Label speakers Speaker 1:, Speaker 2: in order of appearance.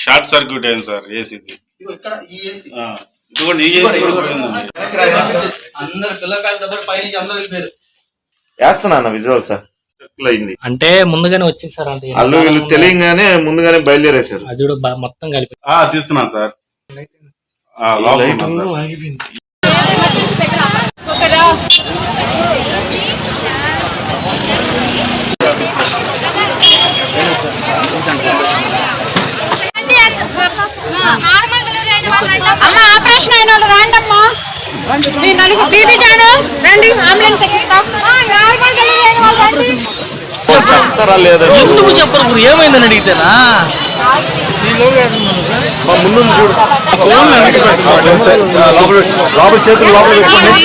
Speaker 1: Short circuit అయింది sir AC.
Speaker 2: ఇక్కడ ఈ ఏసీ
Speaker 3: అందరు పిల్లకాయలతో పైనుంచి అందరూ వెళ్ళిపోయారు.
Speaker 4: వేస్తున్నా విజువల్ సార్ అయింది
Speaker 5: అంటే ముందుగానే వచ్చేసారు అంటే
Speaker 4: అల్లు వీళ్ళు తెలియగానే ముందుగానే బయలుదేరేశారు.
Speaker 5: అది కూడా మొత్తం కలిపి
Speaker 1: తీస్తున్నాను సార్.
Speaker 6: అమ్మా ఆపరేషన్ అయిన వాళ్ళు రాండమ్మా, మీ నలుగురు బీబీ జాను రండి, అంబులెన్స్ ఎక్కిస్తాం. నార్మల్ డెలివరీ అయిన వాళ్ళు రండి.
Speaker 4: చెప్తారా లేదా
Speaker 3: ఎందుకు చెప్పరు? ఏమైందని అడిగితేనా
Speaker 4: ముందు చూడు లోపల చేతులు లోపల పెట్టుకోండి.